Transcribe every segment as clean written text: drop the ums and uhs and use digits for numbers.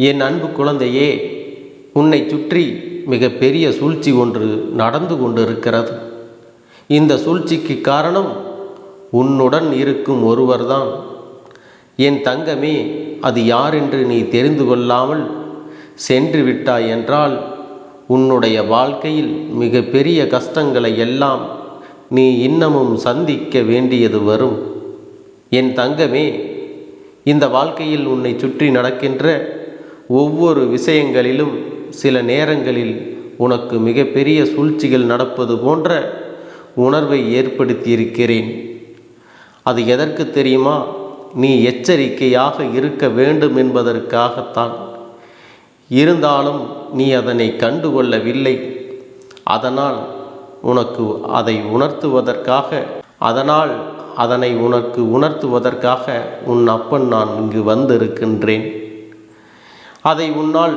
என் அன்பு குழந்தையே, உன்னை சுற்றி மிக பெரிய சூழ்ச்சி ஒன்று நடந்து கொண்டிருக்கிறது. இந்த சூழ்ச்சிக்கு காரணம் உன்னுடன் இருக்கும் ஒருவர்தான். என் தங்கமே, அது யார் என்று நீ தெரிந்து கொள்ளாமல் சென்று விட்டாய் என்றால் உன்னுடைய வாழ்க்கையில் மிக பெரிய கஷ்டங்களை எல்லாம் நீ இன்னமும் சந்திக்க வேண்டியது வரும். என் தங்கமே, இந்த வாழ்க்கையில் உன்னை சுற்றி நடக்கின்ற ஒவ்வொரு விஷயங்களிலும் சில நேரங்களில் உனக்கு மிகப்பெரிய சூழ்ச்சிகள் நடப்பது போன்ற உணர்வை ஏற்படுத்தியிருக்கிறேன். அது எதற்கு தெரியுமா? நீ எச்சரிக்கையாக இருக்க வேண்டும் என்பதற்காகத்தான். இருந்தாலும் நீ அதனை கண்டுகொள்ளவில்லை. அதனால் அதனை உனக்கு உணர்த்துவதற்காக உன் அப்பன் நான் இங்கு வந்திருக்கின்றேன். அதை உன்னால்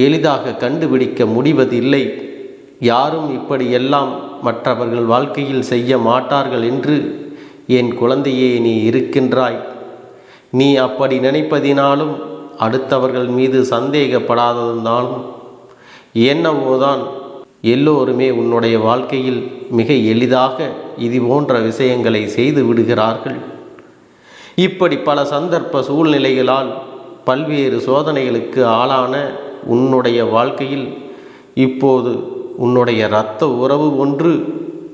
எளிதாக கண்டுபிடிக்க முடிவதில்லை. யாரும் இப்படியெல்லாம் மற்றவர்கள் வாழ்க்கையில் செய்ய மாட்டார்கள் என்று என் குழந்தையே நீ இருக்கின்றாய். நீ அப்படி நினைப்பதினாலும் அடுத்தவர்கள் மீது சந்தேகப்படாததினாலும் என்னவோதான் எல்லோருமே உன்னுடைய வாழ்க்கையில் மிக எளிதாக இது போன்ற விஷயங்களை செய்து விடுகிறார்கள். இப்படி பல சந்தர்ப்ப சூழ்நிலைகளால் பல்வேறு சோதனைகளுக்கு ஆளான உன்னுடைய வாழ்க்கையில் இப்போது உன்னுடைய இரத்த உறவு ஒன்று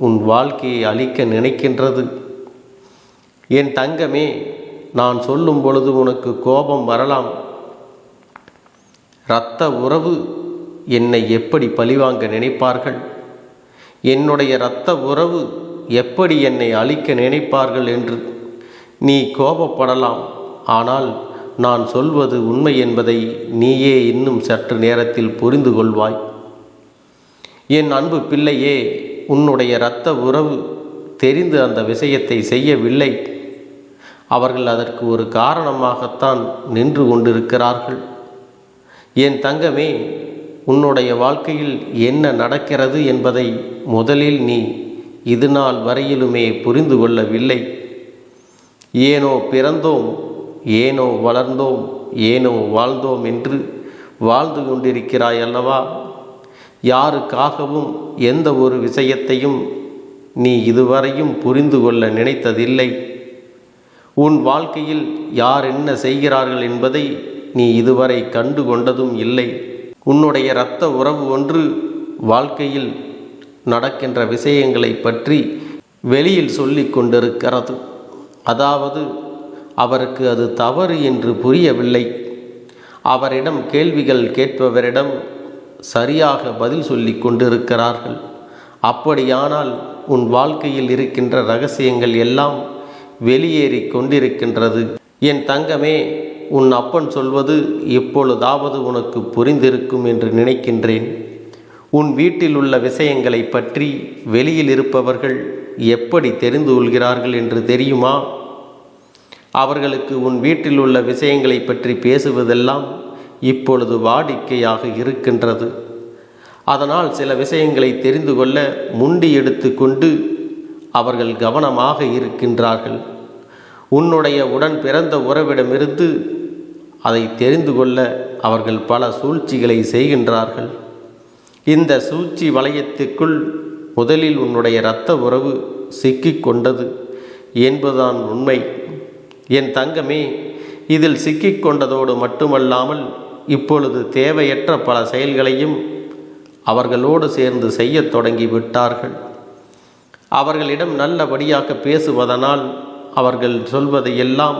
உன் வாழ்க்கையை அழிக்க நினைக்கின்றது. என் தங்கமே, நான் சொல்லும் பொழுது உனக்கு கோபம் வரலாம். இரத்த உறவு என்னை எப்படி பழிவாங்க நினைப்பார்கள், என்னுடைய இரத்த உறவு எப்படி என்னை அழிக்க நினைப்பார்கள் என்று நீ கோபப்படலாம். ஆனால் நான் சொல்வது உண்மை என்பதை நீயே இன்னும் சற்று நேரத்தில் புரிந்து கொள்வாய். என் அன்பு பிள்ளையே, உன்னுடைய இரத்த உறவு தெரிந்து அந்த விஷயத்தை செய்யவில்லை. அவர்கள் அதற்கு ஒரு காரணமாகத்தான் நின்று கொண்டிருக்கிறார்கள். என் தங்கமே, உன்னுடைய வாழ்க்கையில் என்ன நடக்கிறது என்பதை முதலில் நீ இது நாள் வரையிலுமே புரிந்து கொள்ளவில்லை. ஏனோ பிறந்தோம், ஏனோ வளர்ந்தோம், ஏனோ வாழ்ந்தோம் என்று வாழ்ந்து கொண்டிருக்கிறாய் அல்லவா? யாருக்காகவும் எந்த ஒரு விஷயத்தையும் நீ இதுவரையும் புரிந்து கொள்ள நினைத்ததில்லை. உன் வாழ்க்கையில் யார் என்ன செய்கிறார்கள் என்பதை நீ இதுவரை கண்டு கொண்டதும் இல்லை. உன்னுடைய இரத்த உறவு ஒன்று வாழ்க்கையில் நடக்கின்ற விஷயங்களை பற்றி வெளியில் சொல்லி கொண்டிருக்கிறது. அதாவது அவருக்கு அது தவறு என்று புரியவில்லை. அவரிடம் கேள்விகள் கேட்பவரிடம் சரியாக பதில் சொல்லி கொண்டிருக்கிறார்கள். அப்படியானால் உன் வாழ்க்கையில் இருக்கின்ற இரகசியங்கள் எல்லாம் வெளியேறி கொண்டிருக்கின்றது. என் தங்கமே, உன் அப்பன் சொல்வது இப்பொழுதாவது உனக்கு புரிந்திருக்கும் என்று நினைக்கின்றேன். உன் வீட்டில் உள்ள விஷயங்களை பற்றி வெளியில் இருப்பவர்கள் எப்படி தெரிந்து கொள்கிறார்கள் என்று தெரியுமா? அவர்களுக்கு உன் வீட்டில் உள்ள விஷயங்களை பற்றி பேசுவதெல்லாம் இப்பொழுது வாடிக்கையாக இருக்கின்றது. அதனால் சில விஷயங்களை தெரிந்து கொள்ள முண்டி எடுத்து கொண்டு அவர்கள் கவனமாக இருக்கின்றார்கள். உன்னுடைய உடன் பிறந்த உறவிடமிருந்து அதை தெரிந்து கொள்ள அவர்கள் பல சூழ்ச்சிகளை செய்கின்றார்கள். இந்த சூழ்ச்சி வளையத்துக்குள் முதலில் உன்னுடைய இரத்த உறவு சிக்கிக்கொண்டது என்பதுதான் உண்மை. என் தங்கமே, இதில் சிக்கிக்கொண்டதோடு மட்டுமல்லாமல் இப்பொழுது தேவையற்ற பல செயல்களையும் அவர்களோடு சேர்ந்து செய்ய தொடங்கி விட்டார்கள். அவர்களிடம் நல்லபடியாக பேசுவதனால் அவர்கள் சொல்வதை எல்லாம்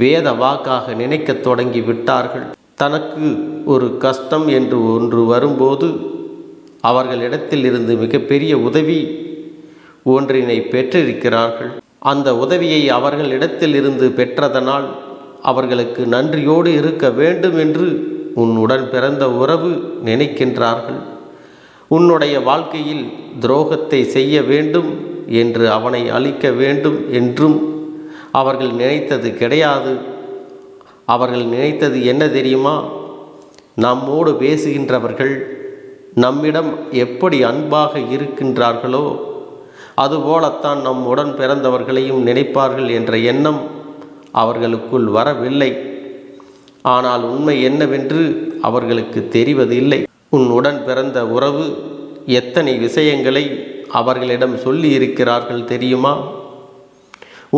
வேத வாக்காக நினைக்க தொடங்கி விட்டார்கள். தனக்கு ஒரு கஷ்டம் என்று ஒன்று வரும்போது அவர்களிடத்தில் இருந்து மிகப்பெரிய உதவி ஒன்றினை பெற்றிருக்கிறார்கள். அந்த உதவியை அவர்களிடத்தில் இருந்து பெற்றதனால் அவர்களுக்கு நன்றியோடு இருக்க வேண்டும் என்று உன்னுடன் பிறந்த உறவு நினைக்கின்றார்கள். உன்னுடைய வாழ்க்கையில் துரோகத்தை செய்ய வேண்டும் என்று அவனை அழிக்க வேண்டும் என்றும் அவர்கள் நினைத்தது கிடையாது. அவர்கள் நினைத்தது என்ன தெரியுமா? நம்மோடு பேசுகின்றவர்கள் நம்மிடம் எப்படி அன்பாக இருக்கின்றார்களோ அதுபோலத்தான் நம்முடன் பிறந்தவர்களையும் நினைப்பார்கள் என்ற எண்ணம் அவர்களுக்குள் வரவில்லை. ஆனால் உண்மை என்னவென்று அவர்களுக்கு தெரிவதில்லை. உன் உடன் பிறந்த உறவு எத்தனை விஷயங்களை அவர்களிடம் சொல்லி இருக்கிறார்கள் தெரியுமா?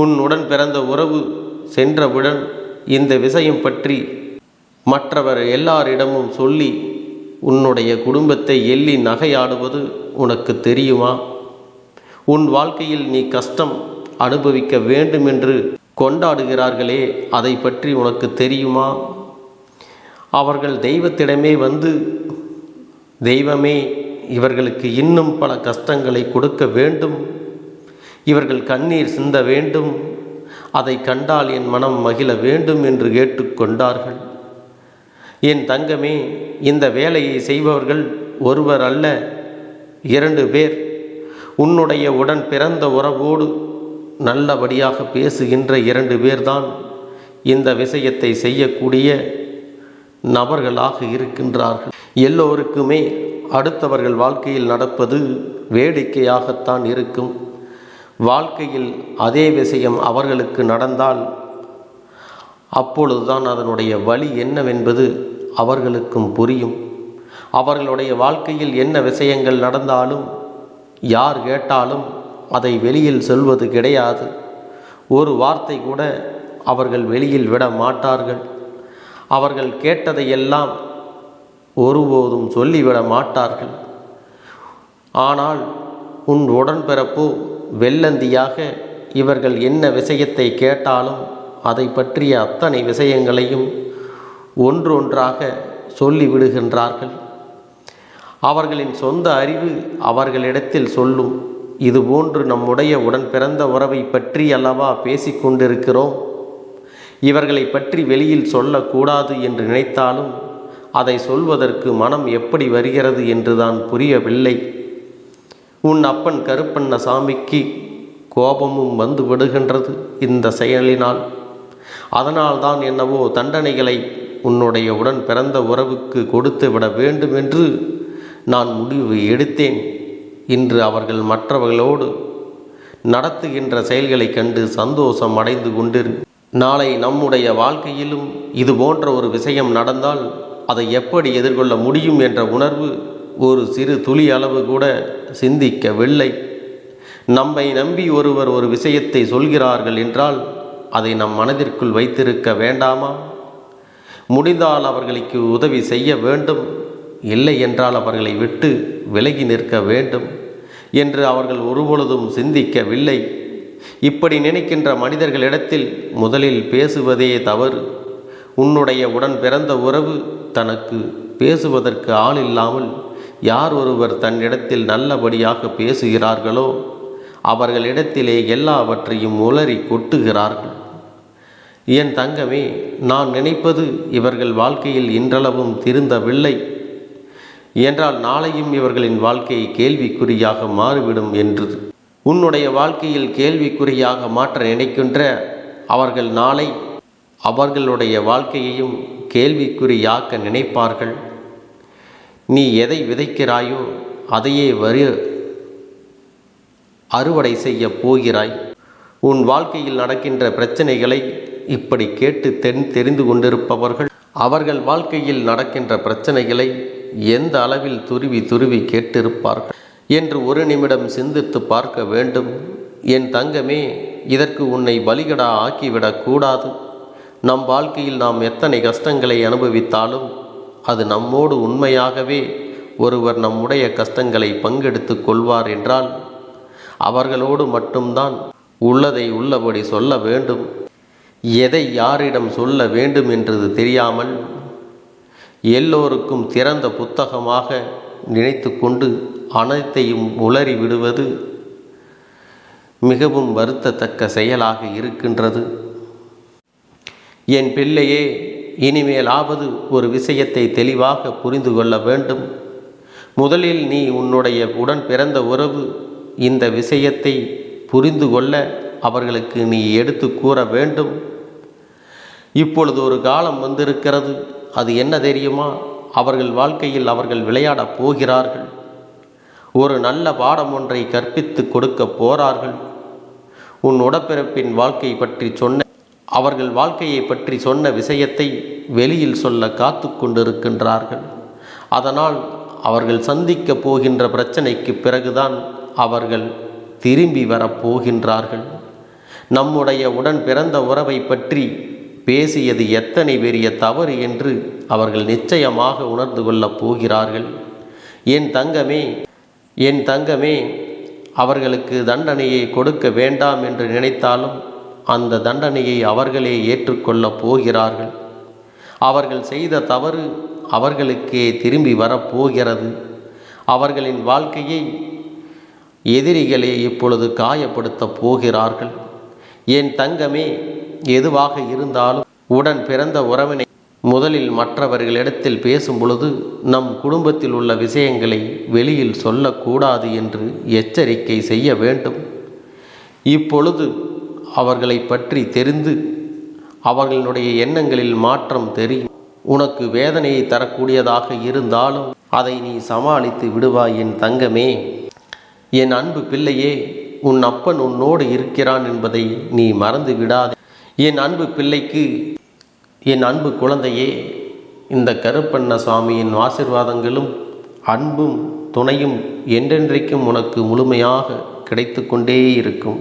உன் உடன் பிறந்த உறவு சென்றவுடன் இந்த விஷயம் பற்றி மற்றவர் எல்லாரிடமும் சொல்லி உன்னுடைய குடும்பத்தை எள்ளி நகையாடுவது உனக்கு தெரியுமா? உன் வாழ்க்கையில் நீ கஷ்டம் அனுபவிக்க வேண்டும் என்று கொண்டாடுகிறார்களே, அதை பற்றி உனக்கு தெரியுமா? அவர்கள் தெய்வத்திடமே வந்து, தெய்வமே இவர்களுக்கு இன்னும் பல கஷ்டங்களை கொடுக்க வேண்டும், இவர்கள் கண்ணீர் சிந்த வேண்டும், அதை கண்டால் என் மனம் மகிழ வேண்டும் என்று கேட்டுக்கொண்டார்கள். என் தங்கமே, இந்த வேலையை செய்பவர்கள் ஒருவர் அல்ல, 2 பேர். உன்னுடைய உடன் பிறந்த உறவோடு நல்லபடியாக பேசுகின்ற 2 பேர்தான் இந்த விஷயத்தை செய்யக்கூடிய நபர்களாக இருக்கின்றார்கள். எல்லோருக்குமே அடுத்தவர்கள் வாழ்க்கையில் நடப்பது வேடிக்கையாகத்தான் இருக்கும். வாழ்க்கையில் அதே விஷயம் அவர்களுக்கு நடந்தால் அப்பொழுதுதான் அதனுடைய வலி என்னவென்பது அவர்களுக்கும் புரியும். அவர்களுடைய வாழ்க்கையில் என்ன விஷயங்கள் நடந்தாலும் யார் கேட்டாலும் அதை வெளியில் சொல்வது கிடையாது. ஒரு வார்த்தை கூட அவர்கள் வெளியில் விட மாட்டார்கள். அவர்கள் கேட்டதையெல்லாம் ஒருபோதும் சொல்லிவிட மாட்டார்கள். ஆனால் உன் உடன்பிறப்போ வெள்ளந்தியாக இவர்கள் என்ன விஷயத்தை கேட்டாலும் அதை பற்றிய அத்தனை விஷயங்களையும் ஒன்றொன்றாக சொல்லிவிடுகின்றார்கள். அவர்களின் சொந்த அறிவு அவர்களிடத்தில் சொல்லும், இதுபோன்று நம்முடைய உடன் பிறந்த உறவை பற்றி அல்லவா பேசிக்கொண்டிருக்கிறோம், இவர்களை பற்றி வெளியில் சொல்லக்கூடாது என்று நினைத்தாலும் அதை சொல்வதற்கு மனம் எப்படி வருகிறது என்றுதான் புரியவில்லை. உன் அப்பன் கருப்பண்ணசாமிக்கு கோபமும் வந்து விடுகின்றது இந்த செயலினால். அதனால்தான் என்னவோ தண்டனைகளை உன்னுடைய உடன் பிறந்த உறவுக்கு கொடுத்து விட வேண்டும் என்று நான் முடிவு எடுத்தேன். இன்று அவர்கள் மற்றவர்களோடு நடத்துகின்ற செயல்களை கண்டு சந்தோஷம் அடைந்து கொண்டிரு. நாளை நம்முடைய வாழ்க்கையிலும் இது போன்ற ஒரு விஷயம் நடந்தால் அதை எப்படி எதிர்கொள்ள முடியும் என்ற உணர்வு ஒரு சிறு துளி அளவு கூட சிந்திக்கவில்லை. நம்மை நம்பி ஒருவர் ஒரு விஷயத்தை சொல்கிறார்கள் என்றால் அதை நம் மனதிற்குள் வைத்திருக்க வேண்டாமா? முடிந்தால் அவர்களுக்கு உதவி செய்ய வேண்டும், இல்லை என்றால் அவர்களை விட்டு விலகி நிற்க வேண்டும் என்று அவர்கள் ஒருபொழுதும் சிந்திக்கவில்லை. இப்படி நினைக்கின்ற மனிதர்களிடத்தில் முதலில் பேசுவதே தவறு. உன்னுடைய உடன் பிறந்த உறவு தனக்கு பேசுவதற்கு ஆள் இல்லாமல் யார் ஒருவர் தன்னிடத்தில் நல்லபடியாக பேசுகிறார்களோ அவர்களிடத்திலே எல்லாவற்றையும் உளறி கொட்டுகிறார்கள். என் தங்கமே, நான் நினைப்பது இவர்கள் வாழ்க்கையில் இன்றளவும் திருந்தவில்லை என்றால் நாளையும் இவர்களின் வாழ்க்கை கேள்விக்குறியாக மாறிவிடும் என்று. உன்னுடைய வாழ்க்கையில் கேள்விக்குறியாக மாற்ற நினைக்கின்ற அவர்கள் நாளை அவர்களுடைய வாழ்க்கையையும் கேள்விக்குறியாக்க நினைப்பார்கள். நீ எதை விதைக்கிறாயோ அதையே அறுவடை செய்ய போகிறாய். உன் வாழ்க்கையில் நடக்கின்ற பிரச்சனைகளை இப்படி கேட்டு தெரிந்து கொண்டிருப்பவர்கள் அவர்கள் வாழ்க்கையில் நடக்கின்ற பிரச்சனைகளை எந்த அளவில் துருவி துருவி கேட்டிருப்பார்கள் என்று ஒரு நிமிடம் சிந்தித்து பார்க்க வேண்டும். என் தங்கமே, இதற்கு உன்னை பலிகடா ஆக்கிவிடக்கூடாது. நம் வாழ்க்கையில் நாம் எத்தனை கஷ்டங்களை அனுபவித்தாலும் அது நம்மோடு உண்மையாகவே ஒருவர் நம்முடைய கஷ்டங்களை பங்கெடுத்து கொள்வார் என்றால் அவர்களோடு மட்டும்தான் உள்ளதை உள்ளபடி சொல்ல வேண்டும். எதை யாரிடம் சொல்ல வேண்டும் என்றது தெரியாமல் எல்லோருக்கும் திறந்த புத்தகமாக நினைத்து கொண்டு அனைத்தையும் உளறி விடுவது மிகவும் வருத்தத்தக்க செயலாக இருக்கின்றது. என் பிள்ளையே, இனிமேலாவது ஒரு விஷயத்தை தெளிவாக புரிந்து கொள்ள வேண்டும். முதலில் நீ உன்னுடைய உடன் பிறந்த உறவு இந்த விஷயத்தை புரிந்து கொள்ள அவர்களுக்கு நீ எடுத்து கூற வேண்டும். இப்பொழுது ஒரு காலம் வந்திருக்கிறது. அது என்ன தெரியுமா? அவர்கள் வாழ்க்கையில் அவர்கள் விளையாடப் போகிறார்கள். ஒரு நல்ல பாடம் ஒன்றை கற்பித்து கொடுக்க போறார்கள். உன் உடப்பிறப்பின் வாழ்க்கை பற்றி சொன்ன அவர்கள் வாழ்க்கையை பற்றி சொன்ன விஷயத்தை வெளியில் சொல்ல காத்து கொண்டிருக்கின்றார்கள். அதனால் அவர்கள் சந்திக்க போகின்ற பிரச்சனைக்கு பிறகுதான் அவர்கள் திரும்பி வரப்போகின்றார்கள். நம்முடைய உடன் பிறந்த உறவை பற்றி பேசியது எத்தனை பெரிய தவறு என்று அவர்கள் நிச்சயமாக உணர்ந்து கொள்ளப் போகிறார்கள். என் தங்கமே, அவர்களுக்கு தண்டனையை கொடுக்க வேண்டாம் என்று நினைத்தாலும் அந்த தண்டனையை அவர்களே ஏற்றுக்கொள்ளப் போகிறார்கள். அவர்கள் செய்த தவறு அவர்களுக்கே திரும்பி வரப்போகிறது. அவர்களின் வாழ்க்கையை எதிரிகளே இப்பொழுது காயப்படுத்தப் போகிறார்கள். என் தங்கமே, எதுவாக இருந்தாலும் உடன் பிறந்த உறவினை முதலில் மற்றவர்களிடத்தில் பேசும் பொழுது நம் குடும்பத்தில் உள்ள விஷயங்களை வெளியில் சொல்லக்கூடாது என்று எச்சரிக்கை செய்ய வேண்டும். இப்பொழுது அவர்களை பற்றி தெரிந்து அவர்களுடைய எண்ணங்களில் மாற்றம் தெரியும். உனக்கு வேதனையை தரக்கூடியதாக இருந்தாலும் அதை நீ சமாளித்து விடுவாய் என் தங்கமே. என் அன்பு பிள்ளையே, உன் அப்பன் உன்னோடு இருக்கிறான் என்பதை நீ மறந்து விடாதே. என் அன்பு பிள்ளைக்கு, என் அன்பு குழந்தையே, இந்த கருப்பண்ண சுவாமியின் ஆசீர்வாதங்களும் அன்பும் துணையும் என்றென்றைக்கும் உனக்கு முழுமையாக கிடைத்து கொண்டே இருக்கும்.